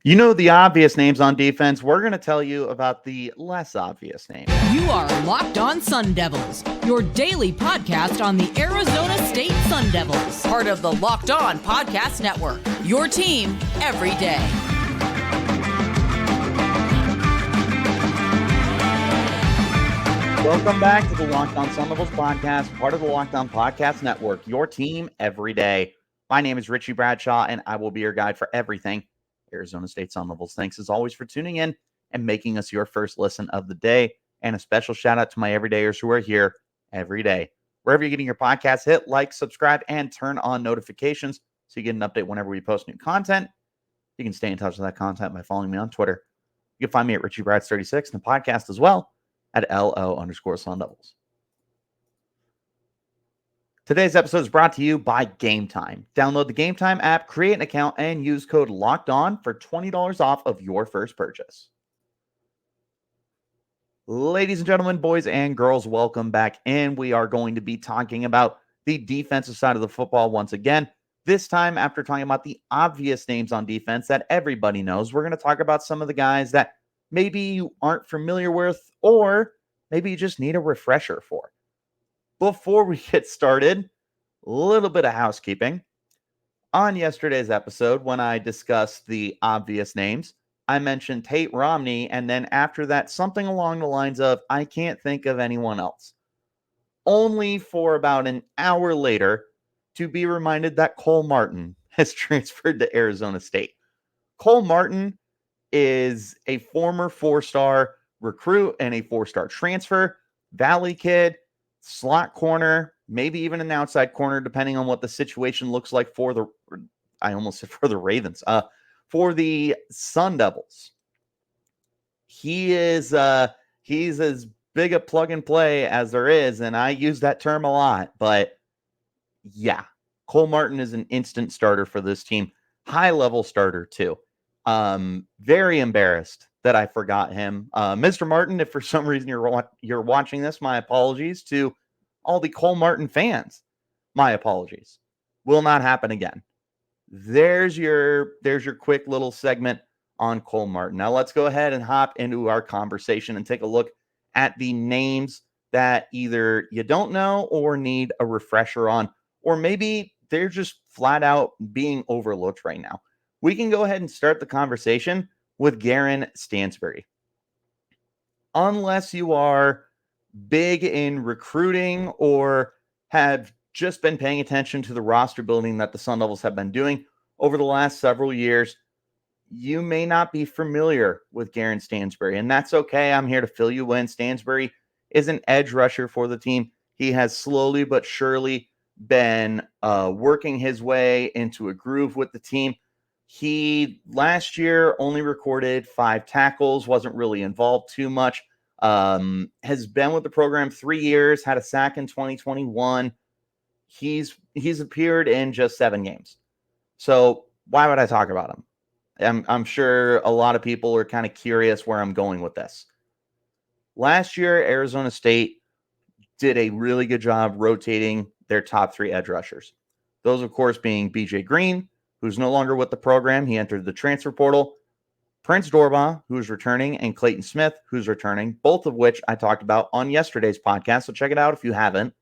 You know the obvious names on defense. We're going to tell you about the less obvious names. You are Locked On Sun Devils, your daily podcast on the Arizona State Sun Devils, part of the Locked On Podcast Network, your team every day. Welcome back to the Locked On Sun Devils podcast, part of the Locked On Podcast Network, your team every day. My name is Richie Bradshaw, and I will be your guide for everything Arizona State Sun Devils. Thanks as always for tuning in and making us your first listen of the day. And a special shout out to my everydayers who are here every day. Wherever you're getting your podcast, hit like, subscribe, and turn on notifications so you get an update whenever we post new content. You can stay in touch with that content by following me on Twitter. You can find me at RichieBrads36 and the podcast as well at LO_Sun Devils. Today's episode is brought to you by Game Time. Download the Game Time app, create an account, and use code LOCKEDON for $20 off of your first purchase. Ladies and gentlemen, boys and girls, welcome back in. We are going to be talking about the defensive side of the football once again. This time, after talking about the obvious names on defense that everybody knows, we're going to talk about some of the guys that maybe you aren't familiar with or maybe you just need a refresher for. Before we get started, a little bit of housekeeping. On yesterday's episode, when I discussed the obvious names, I mentioned Tate, Romney, and then after that, something along the lines of, I can't think of anyone else. Only for about an hour later to be reminded that Cole Martin has transferred to Arizona State. Cole Martin is a former four-star recruit and a four-star transfer, Valley kid, slot corner, maybe even an outside corner, depending on what the situation looks like for the, I almost said for the Ravens, for the Sun Devils. He's as big a plug and play as there is, and I use that term a lot, but yeah, Cole Martin is an instant starter for this team, high-level starter too. Very embarrassed that I forgot him. Mr. Martin, if for some reason you're watching this, my apologies to all the Cole Martin fans. My apologies. Will not happen again. There's your quick little segment on Cole Martin. Now let's go ahead and hop into our conversation and take a look at the names that either you don't know or need a refresher on, or maybe they're just flat out being overlooked right now. We can go ahead and start the conversation with Gharin Stansbury. Unless you are big in recruiting or have just been paying attention to the roster building that the Sun Devils have been doing over the last several years, you may not be familiar with Gharin Stansbury, and that's okay. I'm here to fill you in. Stansbury is an edge rusher for the team. He has slowly but surely been working his way into a groove with the team. He last year only recorded 5 tackles, wasn't really involved too much. Has been with the program 3 years, had a sack in 2021. He's appeared in just 7 games. So why would I talk about him? I'm sure a lot of people are kind of curious where I'm going with this. Last year, Arizona State did a really good job rotating their top 3 edge rushers. Those, of course, being BJ Green, who's no longer with the program. He entered the transfer portal. Prince Dorbah, who's returning, and Clayton Smith, who's returning, both of which I talked about on yesterday's podcast, so check it out if you haven't.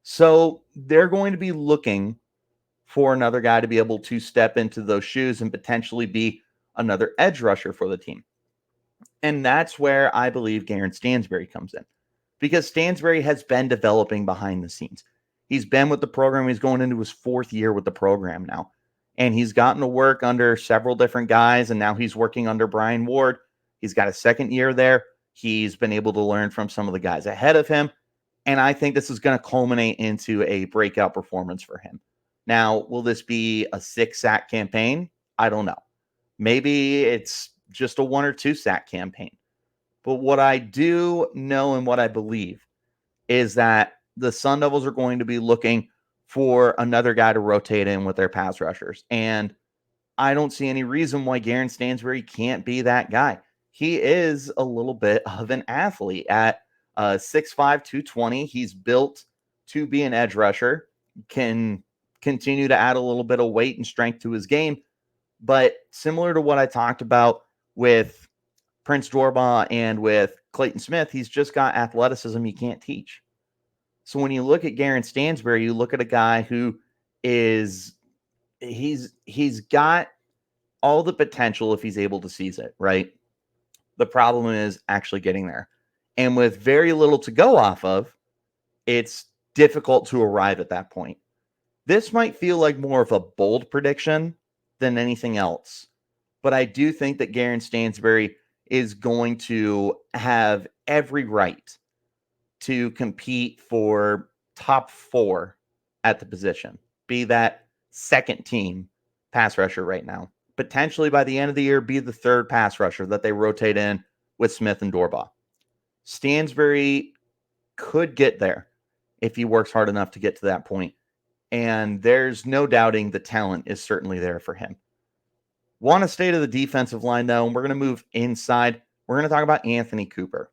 So they're going to be looking for another guy to be able to step into those shoes and potentially be another edge rusher for the team. And that's where I believe Gharin Stansbury comes in, because Stansbury has been developing behind the scenes. He's been with the program. He's going into his 4th year with the program now. And he's gotten to work under several different guys, and now he's working under Brian Ward. He's got a 2nd year there. He's been able to learn from some of the guys ahead of him. And I think this is going to culminate into a breakout performance for him. Now, will this be a 6-sack campaign? I don't know. Maybe it's just a 1 or 2 sack campaign. But what I do know and what I believe is that the Sun Devils are going to be looking for another guy to rotate in with their pass rushers. And I don't see any reason why Gharin Stansbury can't be that guy. He is a little bit of an athlete at 6'5", 220. He's built to be an edge rusher, can continue to add a little bit of weight and strength to his game. But similar to what I talked about with Prince Dorbaugh and with Clayton Smith, he's just got athleticism you can't teach. So when you look at Gharin Stansbury, you look at a guy who is he's got all the potential if he's able to seize it, right? The problem is actually getting there. And with very little to go off of, it's difficult to arrive at that point. This might feel like more of a bold prediction than anything else, but I do think that Gharin Stansbury is going to have every right to compete for top 4 at the position, be that second team pass rusher right now. Potentially by the end of the year, be the 3rd pass rusher that they rotate in with Smith and Dorbaugh. Stansbury could get there if he works hard enough to get to that point. And there's no doubting the talent is certainly there for him. Want to stay to the defensive line, though, and we're going to move inside. We're going to talk about Anthonie Cooper.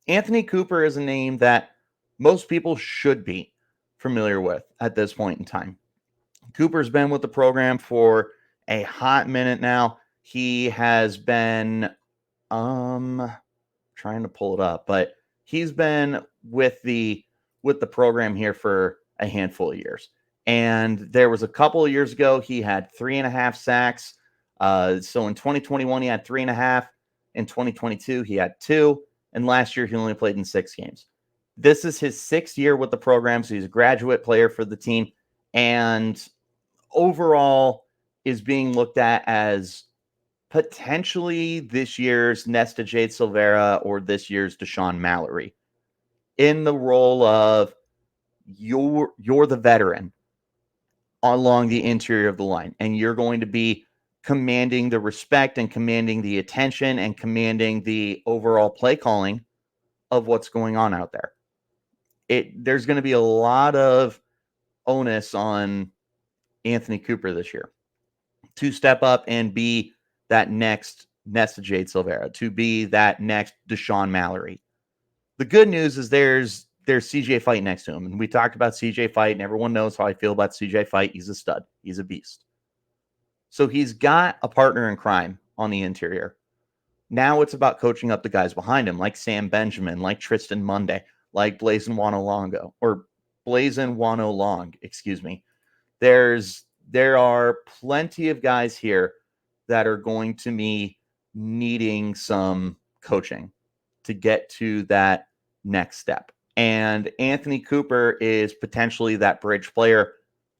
Anthonie Cooper is a name that most people should be familiar with at this point in time. Cooper's been with the program for a hot minute now. He has been, trying to pull it up, but he's been with the program here for a handful of years. And there was a couple of years ago, he had 3.5 sacks. So in 2021, he had 3.5. In 2022, he had 2. And last year, he only played in 6 games. This is his 6th year with the program, so he's a graduate player for the team. And overall is being looked at as potentially this year's Nesta Jade Silvera or this year's Deshaun Mallory in the role of you're the veteran along the interior of the line, and you're going to be commanding the respect and commanding the attention and commanding the overall play calling of what's going on out there. There's going to be a lot of onus on Anthonie Cooper this year to step up and be that next Nesta Jade Silvera, to be that next Deshaun Mallory. The good news is there's CJ Fight next to him. And we talked about CJ Fight, and everyone knows how I feel about CJ Fight. He's a stud. He's a beast. So he's got a partner in crime on the interior. Now it's about coaching up the guys behind him, like Sam Benjamin, like Tristan Monday, like Blazin Wano-Long, excuse me. There are plenty of guys here that are going to be needing some coaching to get to that next step. And Anthonie Cooper is potentially that bridge player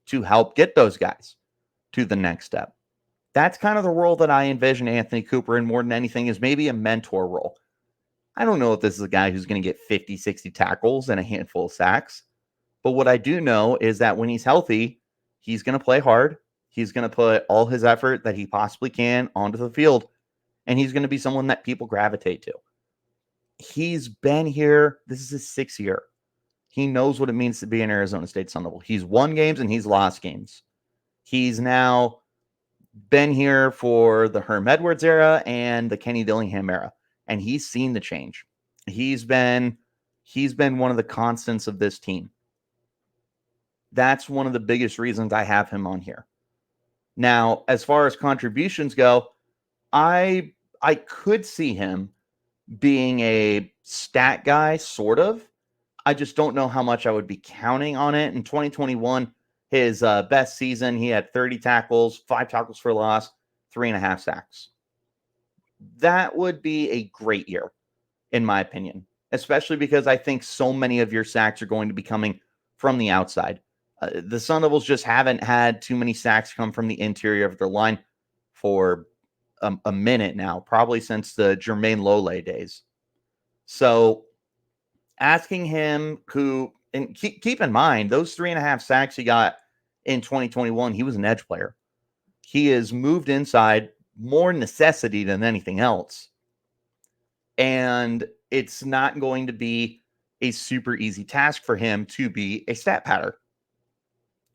to help get those guys to the next step. That's kind of the role that I envision Anthonie Cooper in more than anything, is maybe a mentor role. I don't know if this is a guy who's going to get 50, 60 tackles and a handful of sacks. But what I do know is that when he's healthy, he's going to play hard. He's going to put all his effort that he possibly can onto the field. And he's going to be someone that people gravitate to. He's been here. This is his 6th year. He knows what it means to be an Arizona State Sun Devil. He's won games and he's lost games. He's now been here for the Herm Edwards era and the Kenny Dillingham era. And he's seen the change. He's been one of the constants of this team. That's one of the biggest reasons I have him on here. Now, as far as contributions go, I could see him being a stat guy, sort of. I just don't know how much I would be counting on it. In 2021, his best season, he had 30 tackles, 5 tackles for loss, 3.5 sacks. That would be a great year, in my opinion, especially because I think so many of your sacks are going to be coming from the outside. The Sun Devils just haven't had too many sacks come from the interior of their line for a minute now, probably since the Jermaine Lole days. So asking him and keep in mind, those 3.5 sacks he got in 2021, he was an edge player. He has moved inside more necessity than anything else. And it's not going to be a super easy task for him to be a stat patter.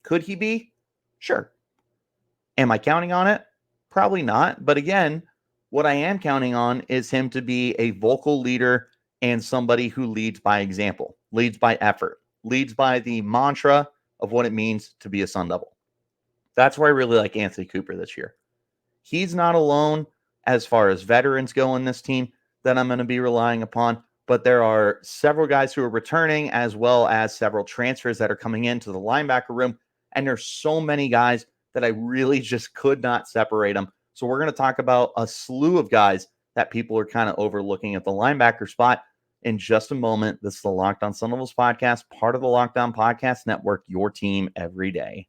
Could he be? Sure. Am I counting on it? Probably not. But again, what I am counting on is him to be a vocal leader and somebody who leads by example, leads by effort, leads by the mantra of what it means to be a Sun Devil. That's why I really like Anthonie Cooper this year. he's not alone as far as veterans go in this team that I'm going to be relying upon, but there are several guys who are returning as well as several transfers that are coming into the linebacker room. And there's so many guys that I really just could not separate them. So we're going to talk about a slew of guys that people are kind of overlooking at the linebacker spot in just a moment. This is the Locked On Sun Devils podcast, part of the Locked On Podcast Network, your team every day.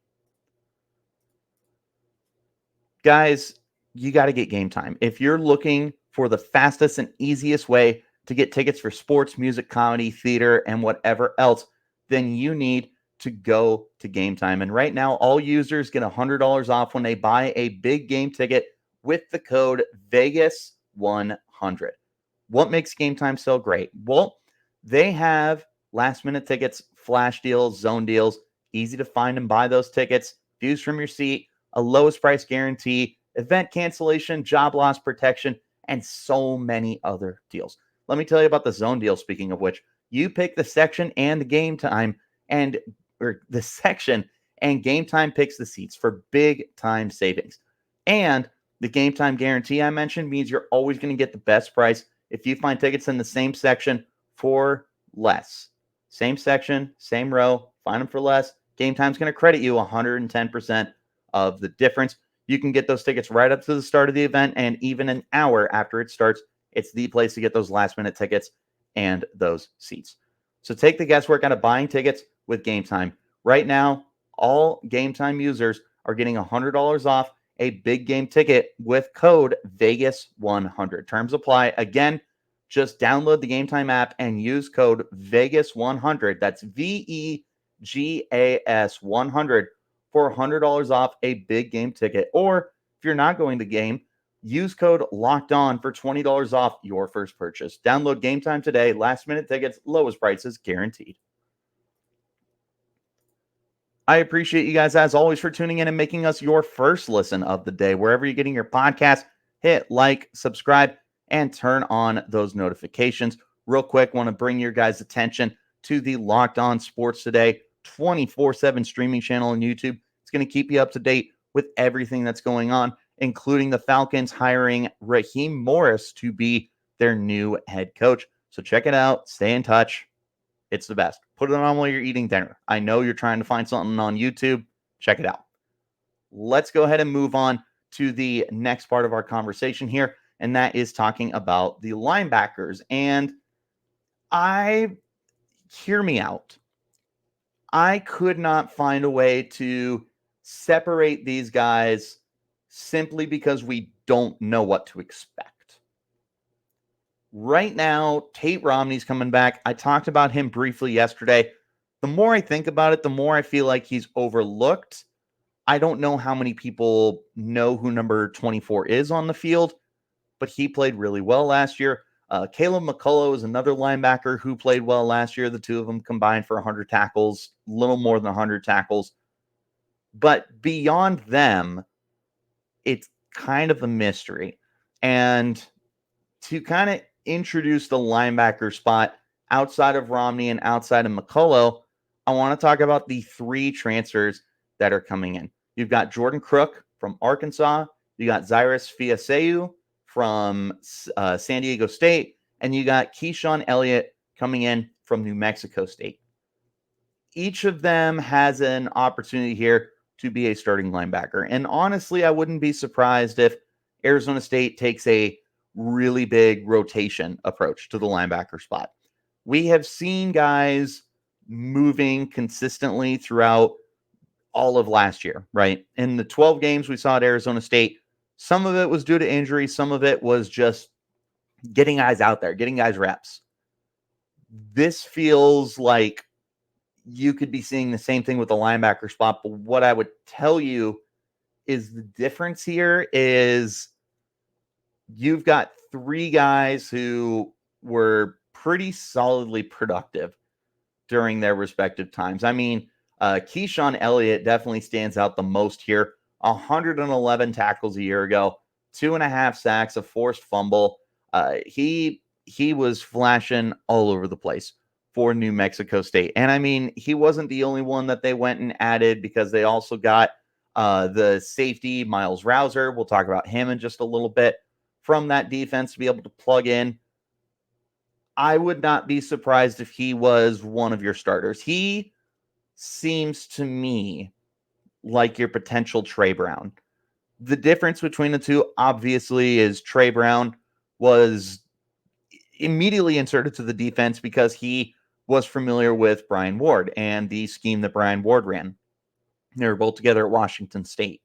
Guys, you got to get Game Time. If you're looking for the fastest and easiest way to get tickets for sports, music, comedy, theater, and whatever else, then you need to go to Game Time. And right now, all users get $100 off when they buy a big game ticket with the code Vegas100. What makes Game Time so great? Well, they have last-minute tickets, flash deals, zone deals, easy to find and buy those tickets, views from your seat, a lowest price guarantee, event cancellation, job loss protection, and so many other deals. Let me tell you about the zone deal, speaking of which. You pick the section and the Game Time, or the section, and Game Time picks the seats for big time savings. And the Game Time guarantee I mentioned means you're always going to get the best price if you find tickets in the same section for less. Same section, same row, find them for less. Game Time's going to credit you 110% of the difference. You can get those tickets right up to the start of the event, and even an hour after it starts. It's the place to get those last-minute tickets and those seats. So take the guesswork out of buying tickets with Game Time. Right now, all Game Time users are getting $100 off a big game ticket with code Vegas100. Terms apply. Again, just download the Game Time app and use code Vegas100. That's VEGAS 100 for $100 off a big game ticket. Or if you're not going to game, use code Locked On for $20 off your first purchase. Download Game Time today. Last minute tickets, lowest prices guaranteed. I appreciate you guys, as always, for tuning in and making us your first listen of the day. Wherever you're getting your podcast, hit like, subscribe, and turn on those notifications. Real quick, want to bring your guys' attention to the Locked On Sports Today 24/7 streaming channel on YouTube. It's going to keep you up to date with everything that's going on, including the Falcons hiring Raheem Morris to be their new head coach. So check it out. Stay in touch. It's the best. Put it on while you're eating dinner. I know you're trying to find something on YouTube. Check it out. Let's go ahead and move on to the next part of our conversation here, and that is talking about the linebackers. And hear me out. I could not find a way to separate these guys simply because we don't know what to expect. Right now, Tate Romney's coming back. I talked about him briefly yesterday. The more I think about it, the more I feel like he's overlooked. I don't know how many people know who number 24 is on the field, but he played really well last year. Caleb McCollough is another linebacker who played well last year. The two of them combined for 100 tackles, a little more than 100 tackles. But beyond them, it's kind of a mystery. And to kind of introduce the linebacker spot outside of Romney and outside of McCollough, I want to talk about the three transfers that are coming in. You've got Jordan Crook from Arkansas. You got Zyrus Fiaseu from San Diego State. And you got Keyshaun Elliott coming in from New Mexico State. Each of them has an opportunity here to be a starting linebacker. And honestly, I wouldn't be surprised if Arizona State takes a really big rotation approach to the linebacker spot. We have seen guys moving consistently throughout all of last year, right? In the 12 games we saw at Arizona State, some of it was due to injury. Some of it was just getting guys out there, getting guys reps. This feels like you could be seeing the same thing with the linebacker spot. But what I would tell you is the difference here is you've got three guys who were pretty solidly productive during their respective times. I mean, Keyshaun Elliott definitely stands out the most here. 111 tackles a year ago, 2.5 sacks, a forced fumble. He was flashing all over the place for New Mexico State. And I mean, he wasn't the only one that they went and added, because they also got The safety, Myles Rowser, we'll talk about him in just a little bit, from that defense to be able to plug in. I would not be surprised if he was one of your starters. He seems to me like your potential Trey Brown. The difference between the two, obviously, is Trey Brown was immediately inserted to the defense because he was familiar with Brian Ward and the scheme that Brian Ward ran. They were both together at Washington State.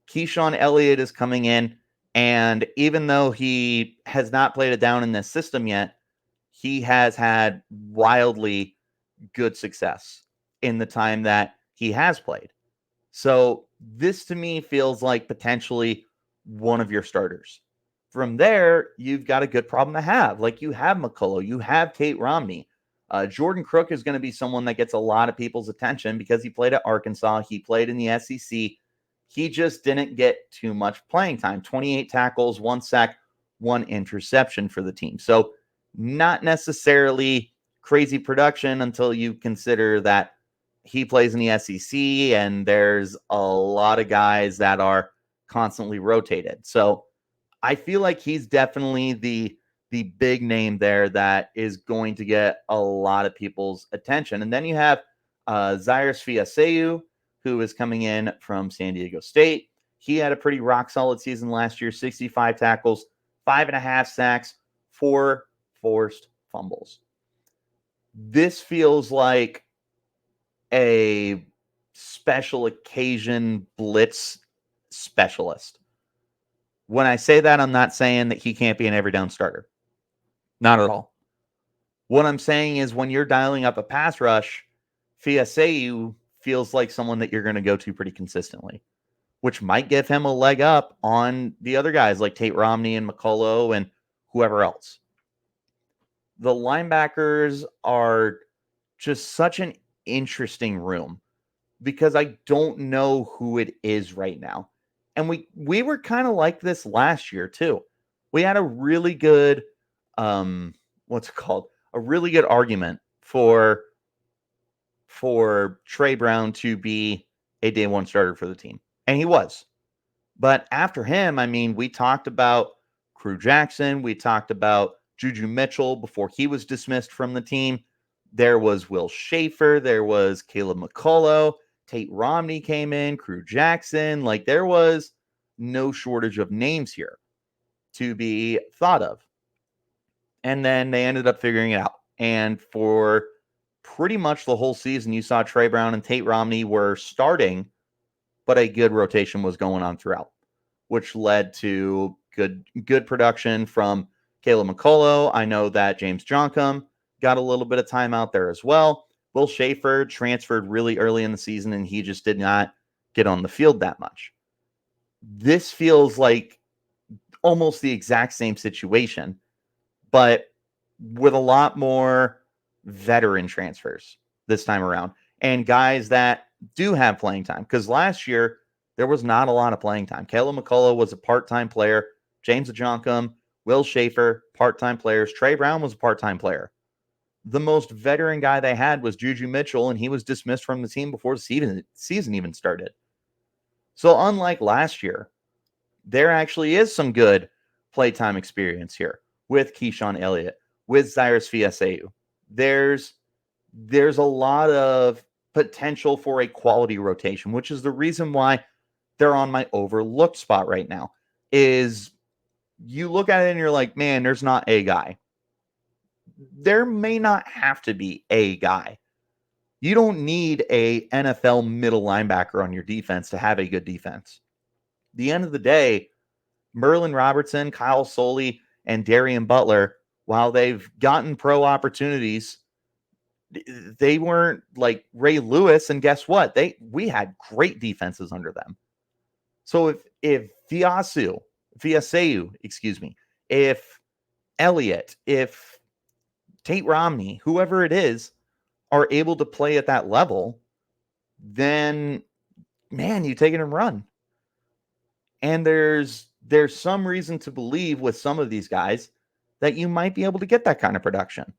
Keyshaun Elliott is coming in, and even though he has not played it down in this system yet, he has had wildly good success in the time that he has played. So this to me feels like potentially one of your starters. From there, you've got a good problem to have. Like, you have McCollough, you have Tate Romney. Jordan Crook is going to be someone that gets a lot of people's attention because he played at Arkansas. He played in the SEC. He just didn't get too much playing time. 28 tackles, 1 sack, 1 interception for the team. So not necessarily crazy production until you consider that he plays in the SEC and there's a lot of guys that are constantly rotated. So I feel like he's definitely the big name there that is going to get a lot of people's attention. And then you have Zyrus Fiaseu, who is coming in from San Diego State. He had a pretty rock solid season last year, 65 tackles, 5.5 sacks, 4 forced fumbles. This feels like a special occasion blitz specialist. When I say that, I'm not saying that he can't be an every down starter. Not at all. What I'm saying is when you're dialing up a pass rush, Fiaseu feels like someone that you're going to go to pretty consistently, which might give him a leg up on the other guys like Tate Romney and McCollough and whoever else. The linebackers are just such an interesting room because I don't know who it is right now. And we were kind of like this last year too. We had a really good a really good argument for Trey Brown to be a day one starter for the team. And he was. But after him, I mean, we talked about Crew Jackson, we talked about Juju Mitchell before he was dismissed from the team. There was Will Schaefer, there was Caleb McCollough, Tate Romney came in, Crew Jackson. Like, there was no shortage of names here to be thought of. And then they ended up figuring it out. And for pretty much the whole season, you saw Trey Brown and Tate Romney were starting, but a good rotation was going on throughout, which led to good production from Caleb McCollough. I know that James Joncom got a little bit of time out there as well. Will Schaefer transferred really early in the season, and he just did not get on the field that much. This feels like almost the exact same situation, but with a lot more veteran transfers this time around and guys that do have playing time. Because last year, there was not a lot of playing time. Caleb McCollough was a part-time player. James Joncom, Will Schaefer, part-time players. Trey Brown was a part-time player. The most veteran guy they had was Juju Mitchell, and he was dismissed from the team before the season even started. So unlike last year, there actually is some good playtime experience here with Keyshaun Elliott, with Zyrus Fiaseu. There's a lot of potential for a quality rotation, which is the reason why they're on my overlooked spot right now. Is you look at it and you're like, man, there's not a guy. There may not have to be a guy. You don't need a NFL middle linebacker on your defense to have a good defense. At the end of the day, Merlin Robertson, Kyle Soley, and Darian Butler, while they've gotten pro opportunities, they weren't like Ray Lewis. And guess what? We had great defenses under them. So if Fiaseu, if Elliott, if Tate Romney, whoever it is, are able to play at that level, then man, you take it and run. And there's some reason to believe with some of these guys that you might be able to get that kind of production.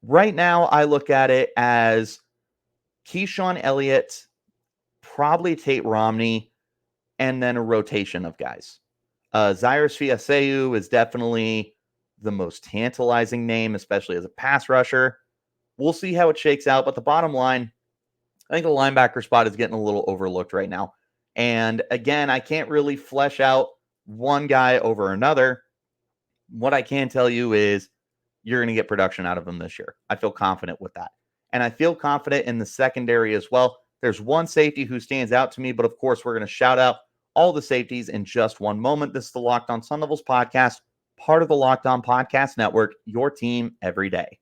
Right now, I look at it as Keyshaun Elliott probably Tate Romney, and then a rotation of guys. Zyrus Fiaseu is definitely the most tantalizing name, especially as a pass rusher. We'll see how it shakes out, but the bottom line, I think the linebacker spot is getting a little overlooked right now. And again, I can't really flesh out one guy over another. What I can tell you is you're going to get production out of him this year. I feel confident with that. And I feel confident in the secondary as well. There's one safety who stands out to me, but of course, we're going to shout out all the safeties in just one moment. This is the Locked On Sun Devils podcast, part of the Locked On Podcast Network, your team every day.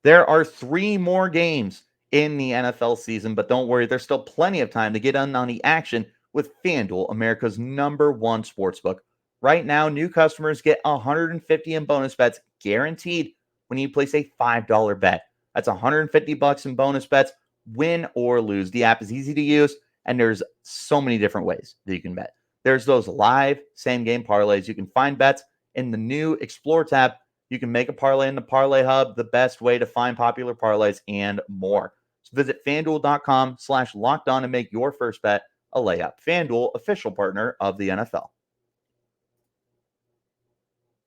There are 3 more games in the NFL season, but don't worry, there's still plenty of time to get in on the action with FanDuel, America's #1 sportsbook. Right now, new customers get $150 in bonus bets guaranteed when you place a $5 bet. That's $150 in bonus bets, win or lose. The app is easy to use, and there's so many different ways that you can bet. There's those live same-game parlays. You can find bets in the new Explore tab. You can make a parlay in the Parlay Hub, the best way to find popular parlays, and more. So visit FanDuel.com/lockedon and make your first bet a layup. FanDuel, official partner of the NFL.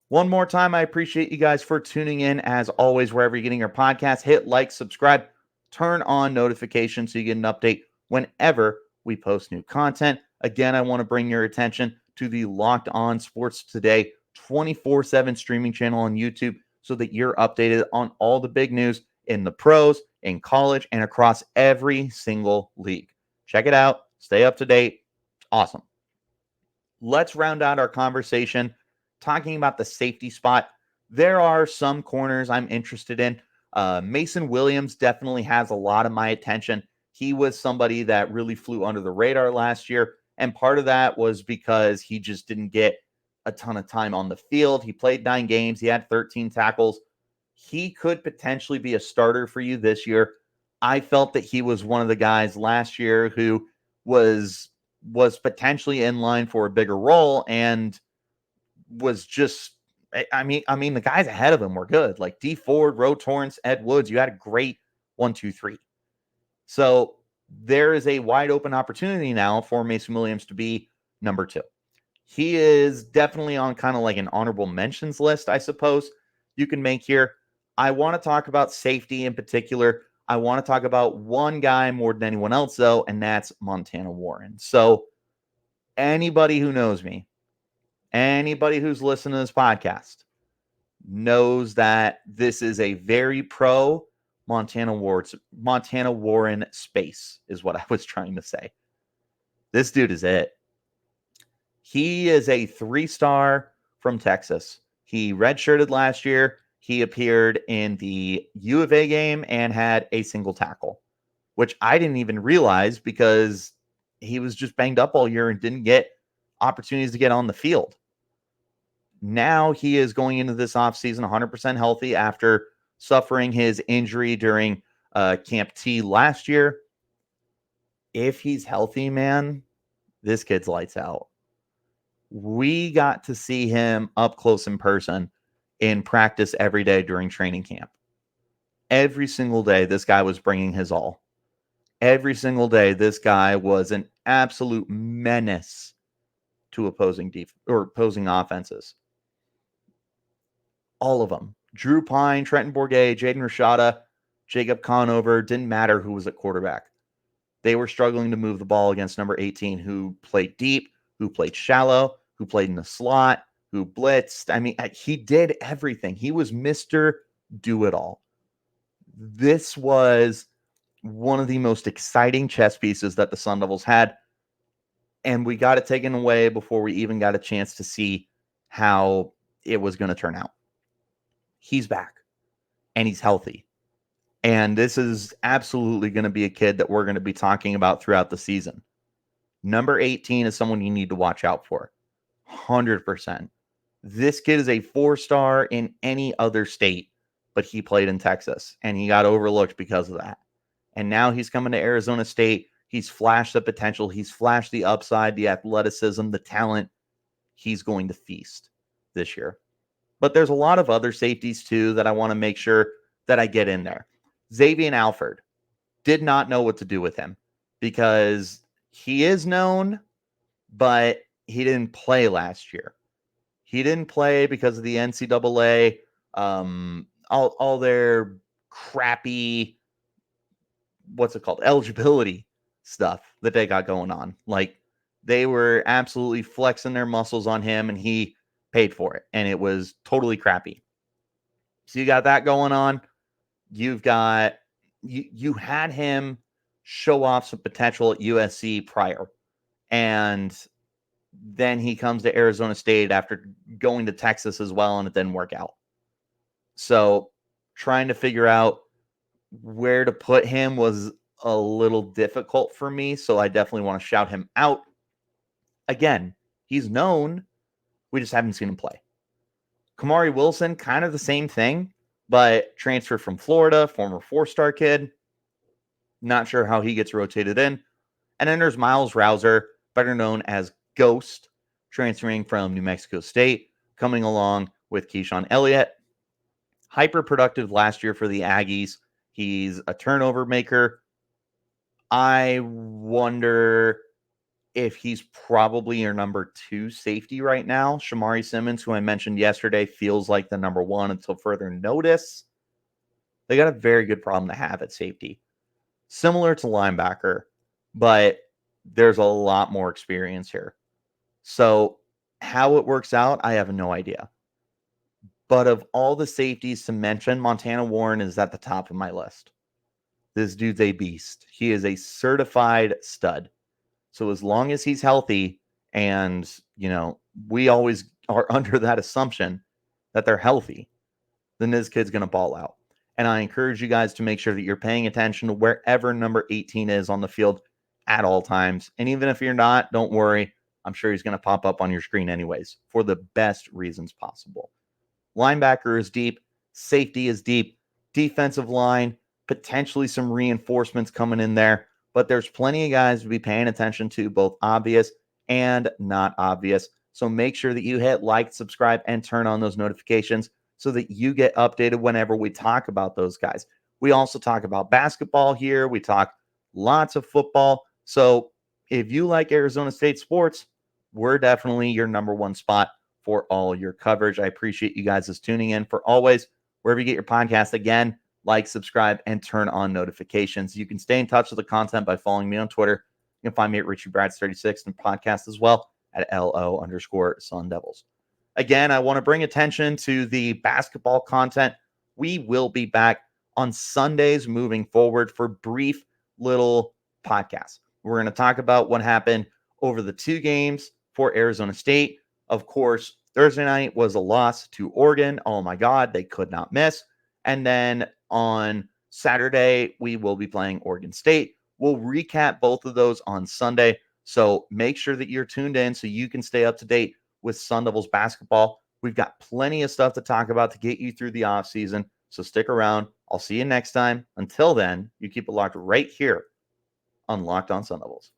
One more time, I appreciate you guys for tuning in. As always, wherever you're getting your podcast, hit like, subscribe, turn on notifications so you get an update whenever we post new content. Again, I want to bring your attention to the Locked On Sports Today 24/7 streaming channel on YouTube so that you're updated on all the big news in the pros, in college, and across every single league. Check it out. Stay up to date. Awesome. Let's round out our conversation talking about the safety spot. There are some corners I'm interested in. Mason Williams definitely has a lot of my attention. He was somebody that really flew under the radar last year, and part of that was because he just didn't get a ton of time on the field. He played 9 games. He had 13 tackles. He could potentially be a starter for you this year. I felt that he was one of the guys last year who was potentially in line for a bigger role and was just, I mean, the guys ahead of him were good. Like D Ford, Roe Torrance, Ed Woods. You had a great 1, 2, 3. So there is a wide open opportunity now for Mason Williams to be number 2. He is definitely on kind of like an honorable mentions list, I suppose, you can make here. I want to talk about safety in particular. I want to talk about one guy more than anyone else, though, and that's Montana Warren. So anybody who knows me, anybody who's listened to this podcast knows that this is a very pro Montana Warren space is what I was trying to say. This dude is it. He is a 3-star from Texas. He redshirted last year. He appeared in the U of A game and had a single tackle, which I didn't even realize because he was just banged up all year and didn't get opportunities to get on the field. Now he is going into this offseason 100% healthy after suffering his injury during Camp T last year. If he's healthy, man, this kid's lights out. We got to see him up close in person in practice every day during training camp. Every single day, this guy was bringing his all. Every single day, this guy was an absolute menace to opposing offenses. All of them. Drew Pine, Trenton Bourget, Jaden Rashada, Jacob Conover, didn't matter who was at quarterback. They were struggling to move the ball against number 18, who played deep, who played shallow, who played in the slot, who blitzed. I mean, he did everything. He was Mr. Do-It-All. This was one of the most exciting chess pieces that the Sun Devils had, and we got it taken away before we even got a chance to see how it was going to turn out. He's back, and he's healthy. And this is absolutely going to be a kid that we're going to be talking about throughout the season. Number 18 is someone you need to watch out for. 100%. This kid is a 4-star in any other state, but he played in Texas, and he got overlooked because of that. And now he's coming to Arizona State. He's flashed the potential. He's flashed the upside, the athleticism, the talent. He's going to feast this year. But there's a lot of other safeties, too, that I want to make sure that I get in there. Xavion Alford. did not know what to do with him because he is known, but he didn't play last year. He didn't play because of the NCAA, all their crappy, what's it called, eligibility stuff that they got going on. Like, they were absolutely flexing their muscles on him, and he paid for it, and it was totally crappy. So you got that going on. You've got you had him show off some potential at USC prior, and then he comes to Arizona State after going to Texas as well, and it didn't work out. So trying to figure out where to put him was a little difficult for me. So I definitely want to shout him out. Again, he's known. We just haven't seen him play. Kamari Wilson, kind of the same thing, but transferred from Florida, former 4-star kid. Not sure how he gets rotated in. And then there's Myles Rowser, better known as Ghost, transferring from New Mexico State, coming along with Keyshaun Elliott. Hyper productive last year for the Aggies. He's a turnover maker. I wonder if he's probably your number 2 safety right now. Shamari Simmons, who I mentioned yesterday, feels like the number 1 until further notice. They got a very good problem to have at safety. Similar to linebacker, but there's a lot more experience here. So how it works out, I have no idea. But of all the safeties to mention, Montana Warren is at the top of my list. This dude's a beast. He is a certified stud. So as long as he's healthy, and, we always are under that assumption that they're healthy, then this kid's going to ball out. And I encourage you guys to make sure that you're paying attention to wherever number 18 is on the field at all times. And even if you're not, don't worry. I'm sure he's going to pop up on your screen anyways for the best reasons possible. Linebacker is deep. Safety is deep. Defensive line, potentially some reinforcements coming in there. But there's plenty of guys to be paying attention to, both obvious and not obvious. So make sure that you hit like, subscribe, and turn on those notifications so that you get updated whenever we talk about those guys. We also talk about basketball here. We talk lots of football. So if you like Arizona State sports, we're definitely your number 1 spot for all your coverage. I appreciate you guys as tuning in. For always, wherever you get your podcast, again, like, subscribe, and turn on notifications. You can stay in touch with the content by following me on Twitter. You can find me at Richie Bradshaw36 and podcast as well at LO_Sun Devils. Again, I want to bring attention to the basketball content. We will be back on Sundays moving forward for brief little podcasts. We're going to talk about what happened over the 2 games for Arizona State. Of course, Thursday night was a loss to Oregon. Oh my God, they could not miss. And then on Saturday, we will be playing Oregon State. We'll recap both of those on Sunday. So make sure that you're tuned in so you can stay up to date with Sun Devils basketball. We've got plenty of stuff to talk about to get you through the offseason. So stick around. I'll see you next time. Until then, you keep it locked right here on Locked On Sun Devils.